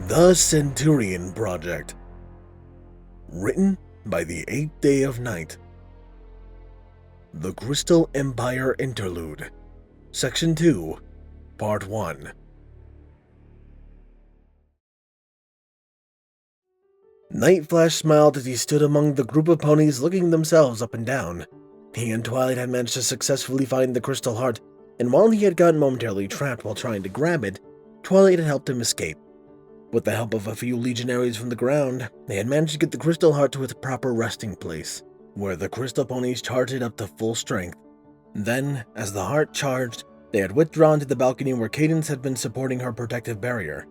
The Centurion Project. Written by the 8th Day of Night. The Crystal Empire Interlude. Section 2, Part 1. Night Flash smiled as he stood among the group of ponies looking themselves up and down. He and Twilight had managed to successfully find the Crystal Heart, and while he had gotten momentarily trapped while trying to grab it, Twilight had helped him escape. With the help of a few legionaries from the ground, they had managed to get the Crystal Heart to its proper resting place, where the Crystal Ponies charged it up to full strength. Then, as the heart charged, they had withdrawn to the balcony where Cadence had been supporting her protective barrier.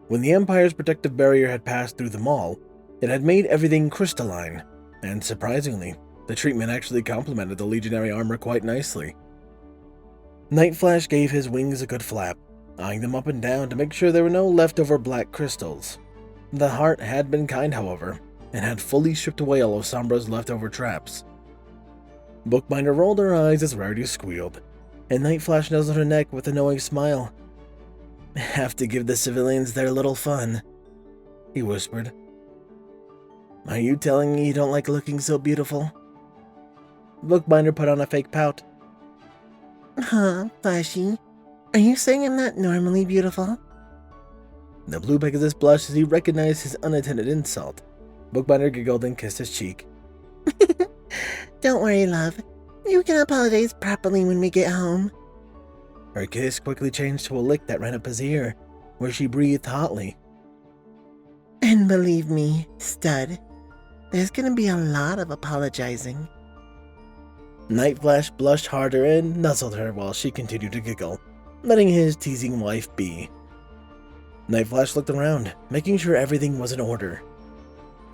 When the Empire's protective barrier had passed through them all, it had made everything crystalline, and surprisingly, the treatment actually complemented the legionary armor quite nicely. Night Flash gave his wings a good flap, eyeing them up and down to make sure there were no leftover black crystals. The heart had been kind, however, and had fully stripped away all of Sombra's leftover traps. Bookbinder rolled her eyes as Rarity squealed, and Night Flash nuzzled her neck with a knowing smile. "Have to give the civilians their little fun," he whispered. "Are you telling me you don't like looking so beautiful?" Bookbinder put on a fake pout. Huh, Flashy? Are you saying I'm not normally beautiful? The Blue Pegasus blushed as he recognized his unattended insult. Bookbinder giggled and kissed his cheek. Don't worry, love. You can apologize properly when we get home. Her kiss quickly changed to a lick that ran up his ear, where she breathed hotly. And believe me, stud, there's gonna be a lot of apologizing. Night Flash blushed harder and nuzzled her while she continued to giggle, letting his teasing wife be. Night Flash looked around, making sure everything was in order.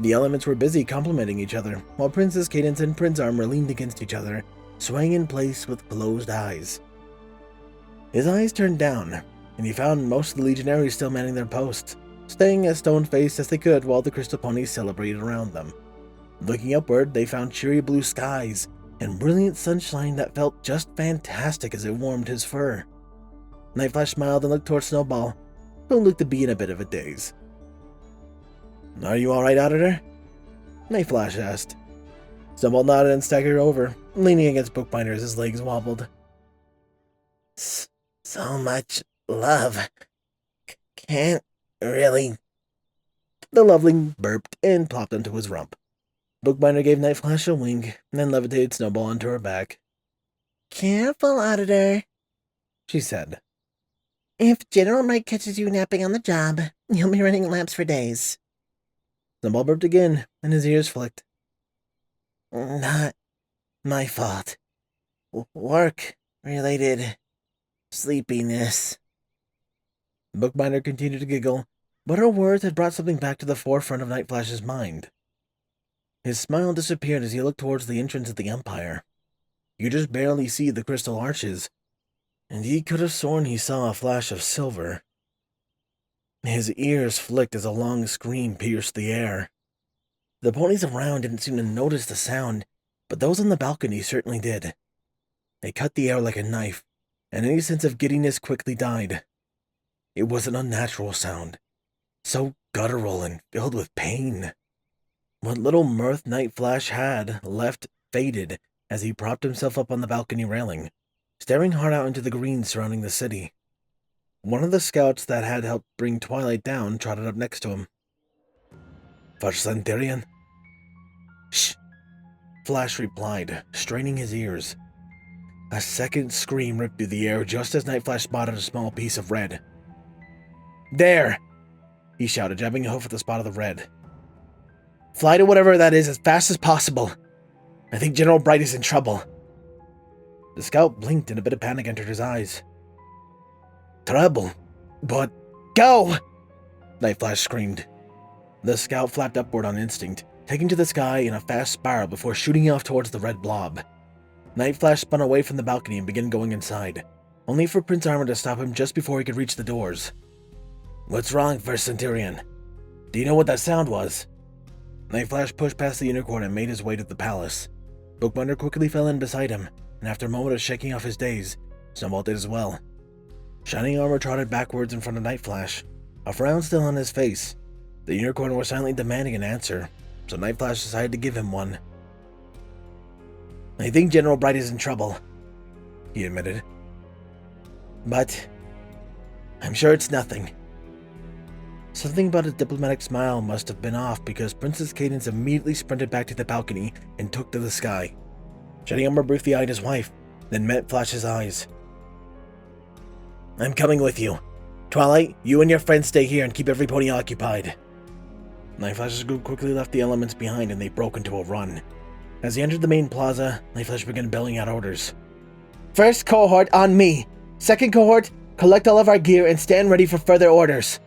The elements were busy complementing each other, while Princess Cadence and Prince Armor leaned against each other, swaying in place with closed eyes. His eyes turned down, and he found most of the legionaries still manning their posts, staying as stone-faced as they could while the Crystal Ponies celebrated around them. Looking upward, they found cheery blue skies and brilliant sunshine that felt just fantastic as it warmed his fur. Night Flash smiled and looked towards Snowball, who looked to be in a bit of a daze. "Are you alright, Auditor?" Night Flash asked. Snowball nodded and staggered over, leaning against Bookbinder as his legs wobbled. So much love. Can't really. The Loveling burped and plopped onto his rump. Bookbinder gave Night Flash a wink, and then levitated Snowball onto her back. Careful, Auditor, she said. If General Mike catches you napping on the job, you'll be running laps for days. Snowball burped again, and his ears flicked. Not my fault. Work-related sleepiness. Bookbinder continued to giggle, but her words had brought something back to the forefront of Night Flash's mind. His smile disappeared as he looked towards the entrance of the Empire. You could just barely see the crystal arches, and he could have sworn he saw a flash of silver. His ears flicked as a long scream pierced the air. The ponies around didn't seem to notice the sound, but those on the balcony certainly did. They cut the air like a knife, and any sense of giddiness quickly died. It was an unnatural sound, so guttural and filled with pain. What little mirth Night Flash had left faded as he propped himself up on the balcony railing, staring hard out into the green surrounding the city. One of the scouts that had helped bring Twilight down trotted up next to him. "For Centurion?" "Shh," Flash replied, straining his ears. A second scream ripped through the air just as Night Flash spotted a small piece of red. "There!" he shouted, jabbing a hoof at the spot of the red. "Fly to whatever that is as fast as possible. I think General Bright is in trouble." The scout blinked and a bit of panic entered his eyes. "Trouble? But go!" Night Flash screamed. The scout flapped upward on instinct, taking to the sky in a fast spiral before shooting off towards the red blob. Night Flash spun away from the balcony and began going inside, only for Prince Armor to stop him just before he could reach the doors. "What's wrong, First Centurion? Do you know what that sound was?" Night Flash pushed past the unicorn and made his way to the palace. Bookbinder quickly fell in beside him, and after a moment of shaking off his daze, Snowball did as well. Shining Armor trotted backwards in front of Night Flash, a frown still on his face. The unicorn was silently demanding an answer, so Night Flash decided to give him one. "I think General Bright is in trouble," he admitted. "But I'm sure it's nothing." Something about his diplomatic smile must have been off, because Princess Cadence immediately sprinted back to the balcony and took to the sky. Shadiyama briefly eyed his wife, then met Flash's eyes. "I'm coming with you. Twilight, you and your friends stay here and keep every pony occupied." Night Flash's group quickly left the elements behind and they broke into a run. As he entered the main plaza, Night Flash began belling out orders. "First cohort on me! Second cohort, collect all of our gear and stand ready for further orders."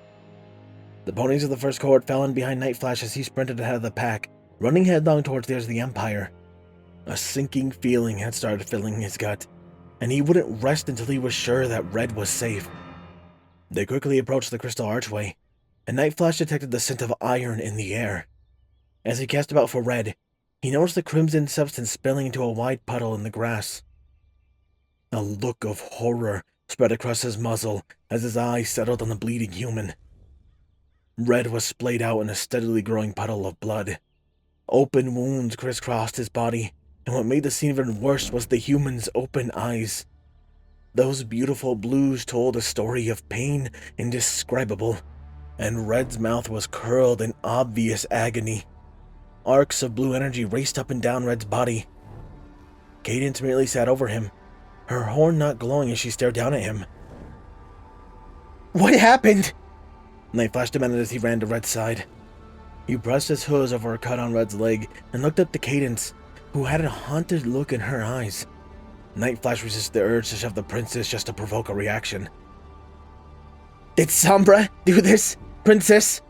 The ponies of the first cohort fell in behind Night Flash as he sprinted ahead of the pack, running headlong towards the edge of the Empire. A sinking feeling had started filling his gut, and he wouldn't rest until he was sure that Red was safe. They quickly approached the crystal archway, and Night Flash detected the scent of iron in the air. As he cast about for Red, he noticed the crimson substance spilling into a wide puddle in the grass. A look of horror spread across his muzzle as his eyes settled on the bleeding human. Red was splayed out in a steadily growing puddle of blood. Open wounds crisscrossed his body, and what made the scene even worse was the human's open eyes. Those beautiful blues told a story of pain indescribable, and Red's mouth was curled in obvious agony. Arcs of blue energy raced up and down Red's body. Cadence merely sat over him, her horn not glowing as she stared down at him. "What happened?" Night Flash demanded as he ran to Red's side. He pressed his hooves over a cut on Red's leg and looked up to Cadence, who had a haunted look in her eyes. Night Flash resisted the urge to shove the princess just to provoke a reaction. "Did Sombra do this, princess?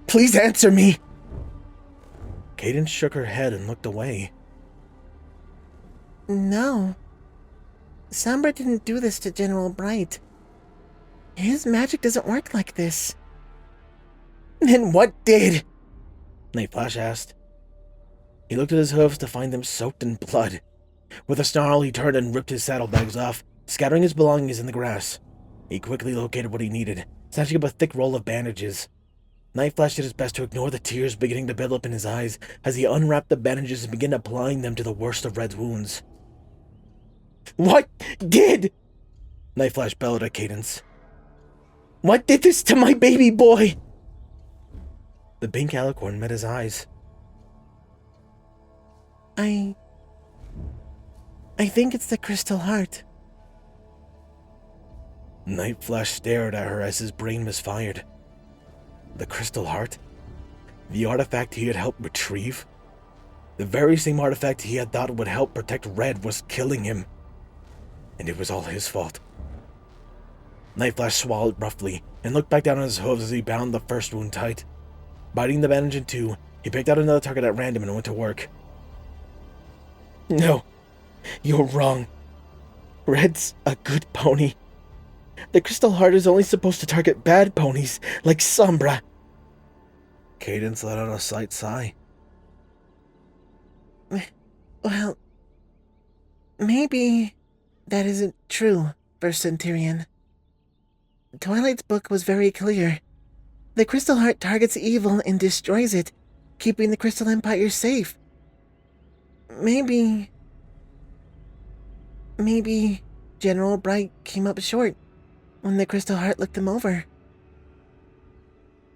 Please answer me!" Cadence shook her head and looked away. No. Sombra didn't do this to General Bright. His magic doesn't work like this. "Then what did?" Night Flash asked. He looked at his hooves to find them soaked in blood. With a snarl, he turned and ripped his saddlebags off, scattering his belongings in the grass. He quickly located what he needed, snatching up a thick roll of bandages. Night Flash did his best to ignore the tears beginning to build up in his eyes as he unwrapped the bandages and began applying them to the worst of Red's wounds. "What did?" Night Flash bellowed at Cadence. "What did this to my baby boy?" The pink alicorn met his eyes. I think it's the crystal heart." Night Flash stared at her as his brain misfired. The crystal heart? The artifact he had helped retrieve? The very same artifact he had thought would help protect Red was killing him. And it was all his fault. Night Flash swallowed roughly and looked back down on his hooves as he bound the first wound tight. Biting the bandage in two, he picked out another target at random and went to work. "No, you're wrong. Red's a good pony. The crystal heart is only supposed to target bad ponies like Sombra." Cadence let out a slight sigh. Well, maybe that isn't true for Centurion. Twilight's book was very clear. The crystal heart targets evil and destroys it, keeping the Crystal Empire safe. Maybe General Bright came up short when the crystal heart looked him over.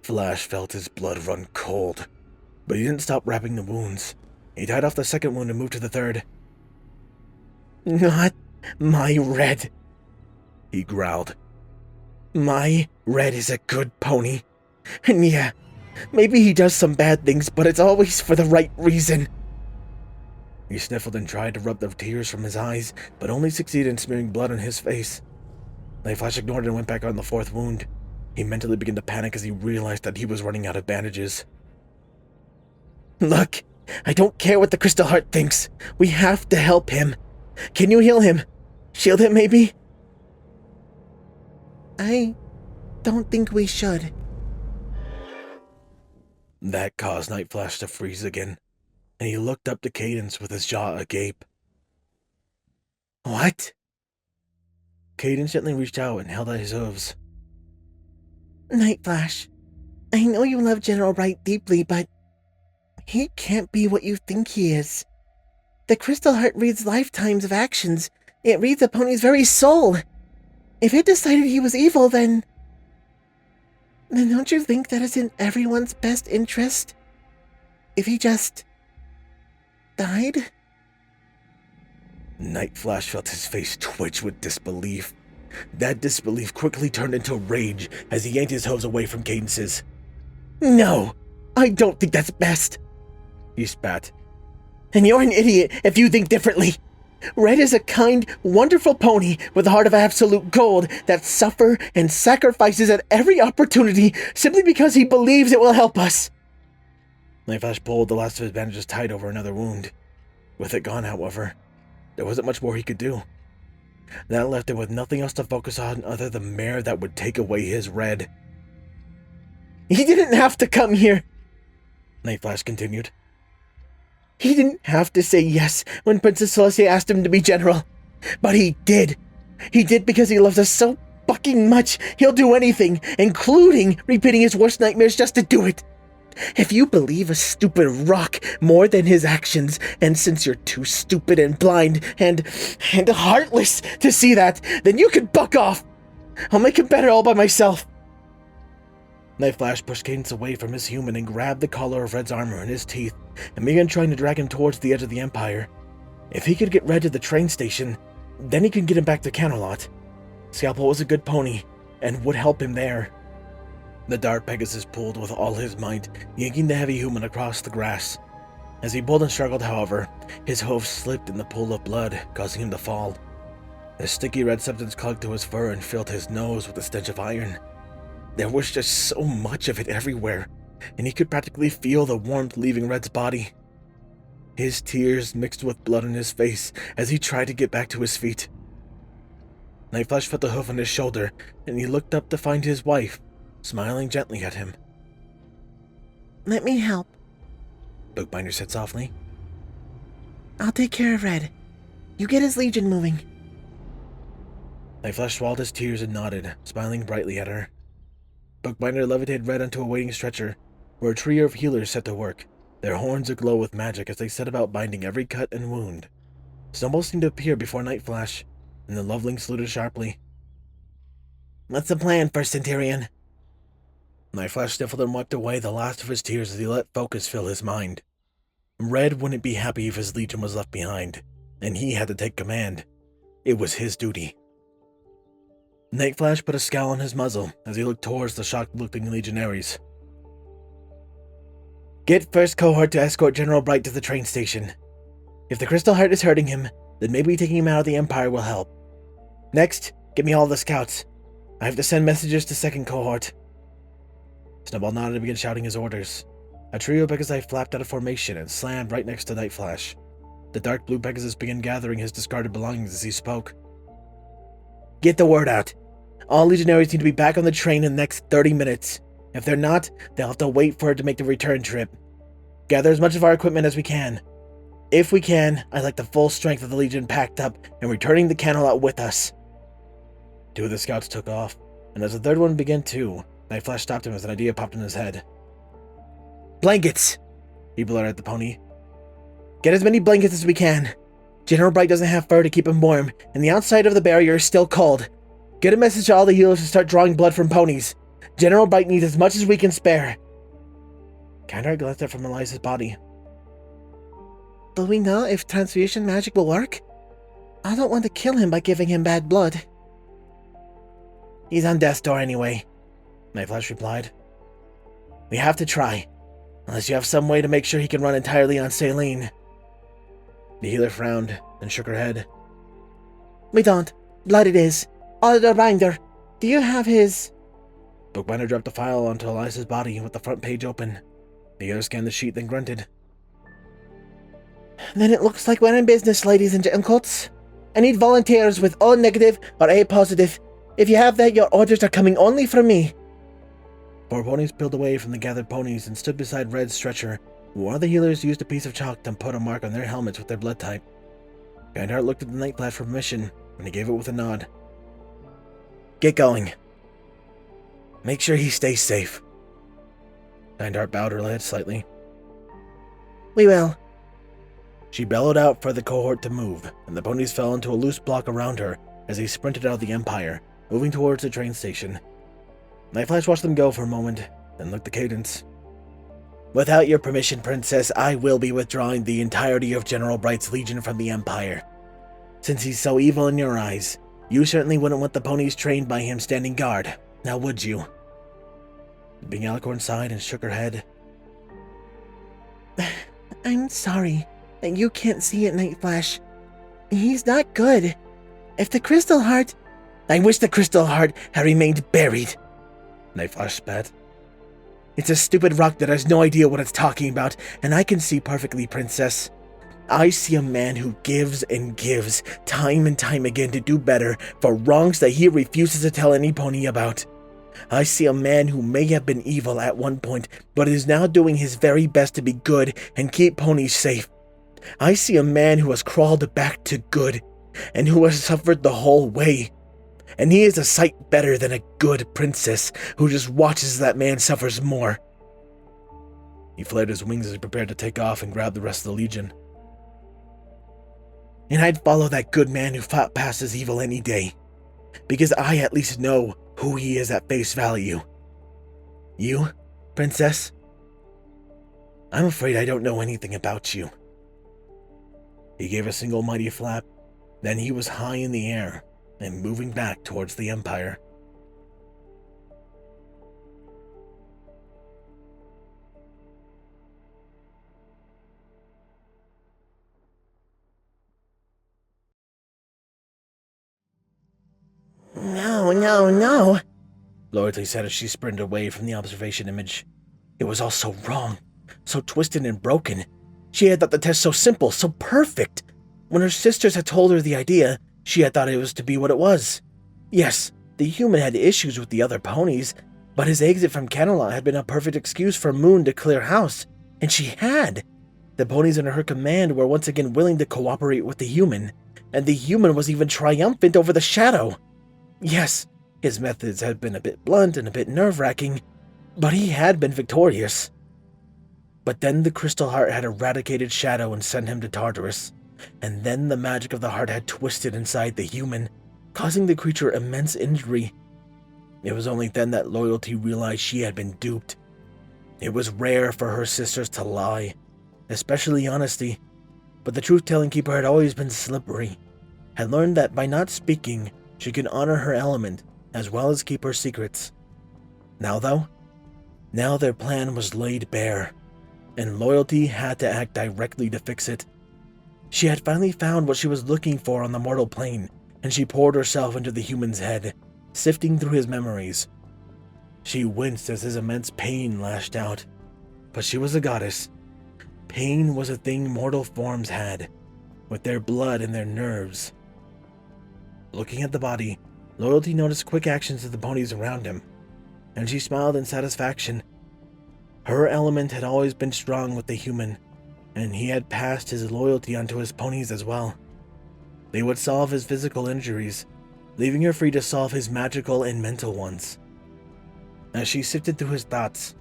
Flash felt his blood run cold, but he didn't stop wrapping the wounds. He tied off the second wound and moved to the third. "Not my Red," he growled. "My Red is a good pony. And yeah, maybe he does some bad things, but it's always for the right reason." He sniffled and tried to rub the tears from his eyes, but only succeeded in smearing blood on his face. Night Flash ignored it and went back on the fourth wound. He mentally began to panic as he realized that he was running out of bandages. "Look, I don't care what the Crystal Heart thinks. We have to help him. Can you heal him? Shield him, maybe?" I don't think we should. That caused Night Flash to freeze again, and he looked up to Cadence with his jaw agape. "What?" Cadence gently reached out and held out his hooves. Night Flash, I know you love General Wright deeply, but he can't be what you think he is. The Crystal Heart reads lifetimes of actions. It reads a pony's very soul. If it decided he was evil, then don't you think that is in everyone's best interest? If he just died? Night Flash felt his face twitch with disbelief. That disbelief quickly turned into rage as he yanked his hooves away from Cadence's. No, I don't think that's best. He spat. And you're an idiot if you think differently. Red is a kind, wonderful pony with a heart of absolute gold that suffers and sacrifices at every opportunity simply because he believes it will help us. Night Flash pulled the last of his bandages tight over another wound. With it gone, however, there wasn't much more he could do. That left him with nothing else to focus on other than the mare that would take away his Red. He didn't have to come here, Night Flash continued. He didn't have to say yes when Princess Celestia asked him to be general. But he did. He did because he loves us so fucking much, he'll do anything, including repeating his worst nightmares just to do it. If you believe a stupid rock more than his actions, and since you're too stupid and blind and heartless to see that, then you can buck off. I'll make it better all by myself. Night Flash pushed Cadence away from his human and grabbed the collar of Red's armor in his teeth and began trying to drag him towards the edge of the Empire. If he could get Red to the train station, then he could get him back to Camelot. Scalpel was a good pony and would help him there. The dark Pegasus pulled with all his might, yanking the heavy human across the grass. As he pulled and struggled, however, his hooves slipped in the pool of blood, causing him to fall. The sticky red substance clung to his fur and filled his nose with the stench of iron. There was just so much of it everywhere, and he could practically feel the warmth leaving Red's body. His tears mixed with blood on his face as he tried to get back to his feet. Night Flash felt the hoof on his shoulder, and he looked up to find his wife, smiling gently at him. Let me help, Bookbinder said softly. I'll take care of Red. You get his legion moving. Night Flash swallowed his tears and nodded, smiling brightly at her. Bookbinder levitated Red onto a waiting stretcher, where a trio of healers set to work, their horns aglow with magic as they set about binding every cut and wound. Stumble seemed to appear before Night Flash, and the loveling saluted sharply. What's the plan, First Centurion? Night Flash sniffled and wiped away the last of his tears as he let focus fill his mind. Red wouldn't be happy if his legion was left behind, and he had to take command. It was his duty. Night Flash put a scowl on his muzzle as he looked towards the shocked-looking legionaries. Get first cohort to escort General Bright to the train station. If the Crystal Heart is hurting him, then maybe taking him out of the Empire will help. Next, get me all the scouts. I have to send messages to second cohort. Snowball nodded and began shouting his orders. A trio of Pegasi flapped out of formation and slammed right next to Night Flash. The dark blue Pegasus began gathering his discarded belongings as he spoke. Get the word out. All legionaries need to be back on the train in the next 30 minutes. If they're not, they'll have to wait for it to make the return trip. Gather as much of our equipment as we can. If we can, I'd like the full strength of the Legion packed up and returning the Camelot with us. Two of the scouts took off, and as the third one began too, Night Flash stopped him as an idea popped in his head. Blankets! He blurted at the pony. Get as many blankets as we can. General Bright doesn't have fur to keep him warm, and the outside of the barrier is still cold. Get a message to all the healers to start drawing blood from ponies. General Bright needs as much as we can spare. Kandar glanced up from Eliza's body. Do we know if transfusion magic will work? I don't want to kill him by giving him bad blood. He's on death's door anyway, Night Flash replied. We have to try, unless you have some way to make sure he can run entirely on saline. The healer frowned, then shook her head. We don't. Blood it is. Auditor Binder, do you have his... Bookbinder dropped the file onto Eliza's body with the front page open. The healer scanned the sheet, then grunted. Then it looks like we're in business, ladies and gentlemen. I need volunteers with O negative or A positive. If you have that, your orders are coming only from me. 4 ponies peeled away from the gathered ponies and stood beside Red's stretcher. One of the healers used a piece of chalk to put a mark on their helmets with their blood type. Kandar looked at the Night Flash for permission, and he gave it with a nod. Get going. Make sure he stays safe. Kindheart bowed her head slightly. We will. She bellowed out for the cohort to move, and the ponies fell into a loose block around her as they sprinted out of the Empire, moving towards the train station. Nightflash watched them go for a moment, then looked at Cadence. Without your permission, Princess, I will be withdrawing the entirety of General Bright's legion from the Empire. Since he's so evil in your eyes, you certainly wouldn't want the ponies trained by him standing guard, now would you? Big Alicorn sighed and shook her head. I'm sorry that you can't see it, Nightflash. He's not good. If the Crystal Heart... I wish the Crystal Heart had remained buried, Nightflash spat. It's a stupid rock that has no idea what it's talking about, and I can see perfectly, Princess. I see a man who gives and gives, time and time again to do better for wrongs that he refuses to tell any pony about. I see a man who may have been evil at one point, but is now doing his very best to be good and keep ponies safe. I see a man who has crawled back to good, and who has suffered the whole way. And he is a sight better than a good princess who just watches that man suffers more. He flared his wings as he prepared to take off and grab the rest of the Legion. And I'd follow that good man who fought past his evil any day, because I at least know who he is at face value. You, Princess? I'm afraid I don't know anything about you. He gave a single mighty flap, then he was high in the air and moving back towards the Empire. No. Loyalty said as she sprinted away from the observation image. It was all so wrong, so twisted and broken. She had thought the test so simple, so perfect. When her sisters had told her the idea, she had thought it was to be what it was. Yes, the human had issues with the other ponies, but his exit from Camelot had been a perfect excuse for Moon to clear house, and she had. The ponies under her command were once again willing to cooperate with the human, and the human was even triumphant over the shadow. Yes, his methods had been a bit blunt and a bit nerve-wracking, but he had been victorious. But then the Crystal Heart had eradicated Shadow and sent him to Tartarus, and then the magic of the heart had twisted inside the human, causing the creature immense injury. It was only then that Loyalty realized she had been duped. It was rare for her sisters to lie, especially honesty, but the truth-telling keeper had always been slippery, had learned that by not speaking, she could honor her element as well as keep her secrets. Now though, now their plan was laid bare, and Loyalty had to act directly to fix it. She had finally found what she was looking for on the mortal plane, and she poured herself into the human's head, sifting through his memories. She winced as his immense pain lashed out, but she was a goddess. Pain was a thing mortal forms had, with their blood and their nerves. Looking at the body, Loyalty noticed quick actions of the ponies around him, and she smiled in satisfaction. Her element had always been strong with the human, and he had passed his loyalty onto his ponies as well. They would solve his physical injuries, leaving her free to solve his magical and mental ones. As she sifted through his thoughts,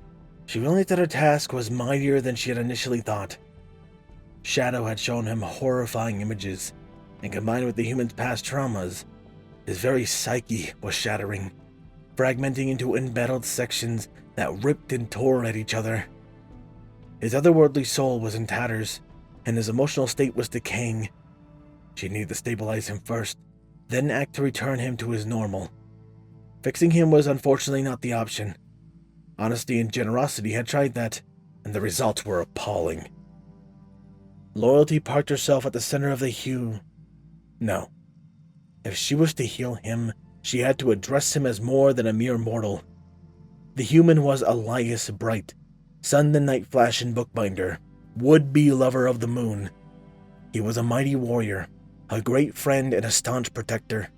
she realized that her task was mightier than she had initially thought. Shadow had shown him horrifying images, and combined with the human's past traumas, his very psyche was shattering, fragmenting into embattled sections that ripped and tore at each other. His otherworldly soul was in tatters, and his emotional state was decaying. She needed to stabilize him first, then act to return him to his normal. Fixing him was unfortunately not the option. Honesty and generosity had tried that, and the results were appalling. Loyalty parked herself at the center of the hue. No. If she was to heal him, she had to address him as more than a mere mortal. The human was Elias Bright, son the Nightflash and Bookbinder, would-be lover of the moon. He was a mighty warrior, a great friend and a staunch protector.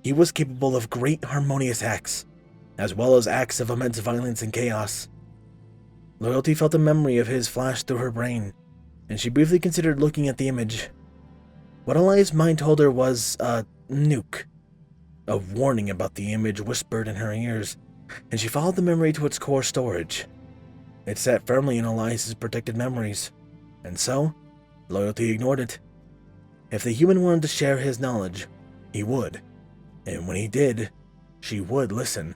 He was capable of great harmonious acts, as well as acts of immense violence and chaos. Loyalty felt a memory of his flash through her brain, and she briefly considered looking at the image. What Elias' mind told her was a nuke. A warning about the image whispered in her ears, and she followed the memory to its core storage. It sat firmly in Elias's protected memories, and so, loyalty ignored it. If the human wanted to share his knowledge, he would, and when he did, she would listen.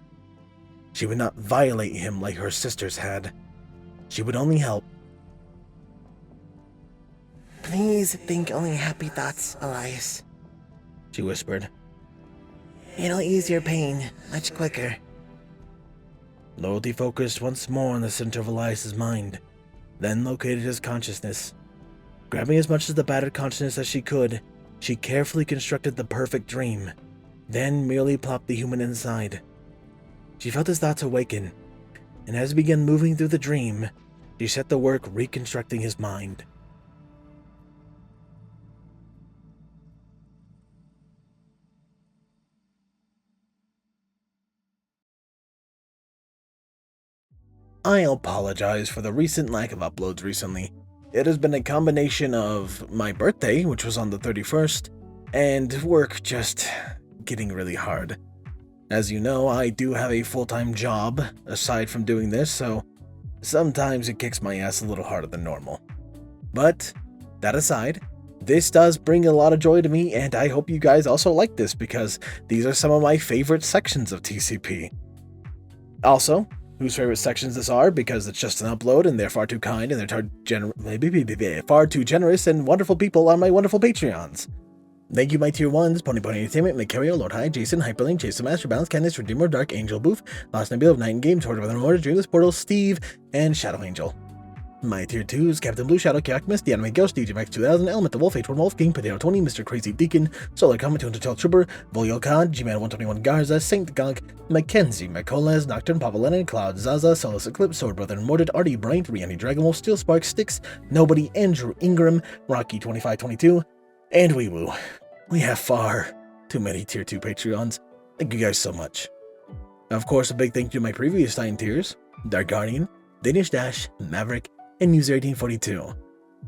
She would not violate him like her sisters had. She would only help. Please think only happy thoughts, Elias. She whispered. It'll ease your pain much quicker. Loyalty focused once more on the center of Elias's mind, then located his consciousness. Grabbing as much of the battered consciousness as she could, she carefully constructed the perfect dream, then merely plopped the human inside. She felt his thoughts awaken, and as he began moving through the dream, she set to work reconstructing his mind. I apologize for the recent lack of uploads recently. It has been a combination of my birthday, which was on the 31st, and work just getting really hard. As you know, I do have a full-time job aside from doing this, so sometimes it kicks my ass a little harder than normal. But that aside, this does bring a lot of joy to me, and I hope you guys also like this because these are some of my favorite sections of TCP. Also, whose favorite sections this are because it's just an upload and they're far too kind and they're far too generous and wonderful people on my wonderful Patreons. Thank you, my tier 1s, Pony Entertainment, Macario, Lord HiE, Jason, Hyperlink, Jason Master, Balance, Candice, Redeemer, Dark Angel, Booth, Lost Nebula of Night and Games, Horde of Other Orders, Dreamless Portal, Steve, and Shadow Angel. My tier 2s, Captain Blue, Shadow, Alchemist, The Anime Ghost, DJ Max 2000, Element the Wolf, H1 Wolf, King, Potato 20, Mr. Crazy Deacon, Solar Comet, 200 Trooper, Volio Khan, G-Man 121 Garza, Saint Gunk, Mackenzie, Macolas, Nocturne, Papa Lennon, Cloud, Zaza, Solus Eclipse, Sword Brother Immorted, Artie Bryant, Rihanni Dragonwolf, Steel Spark, Styx, Nobody, Andrew Ingram, Rocky 2522, and Weewoo. We have far too many tier 2 Patreons. Thank you guys so much. Of course, a big thank you to my previous 9 tiers, Dark Guardian, Danish Dash, Maverick, and User 1842.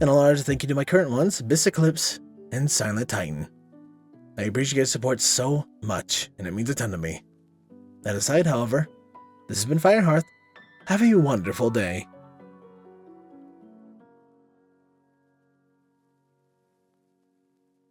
And a large thank you to my current ones, Abyss Eclipse and Silent Titan. I appreciate your support so much, and it means a ton to me. That aside, however, this has been Firehearth. Have a wonderful day.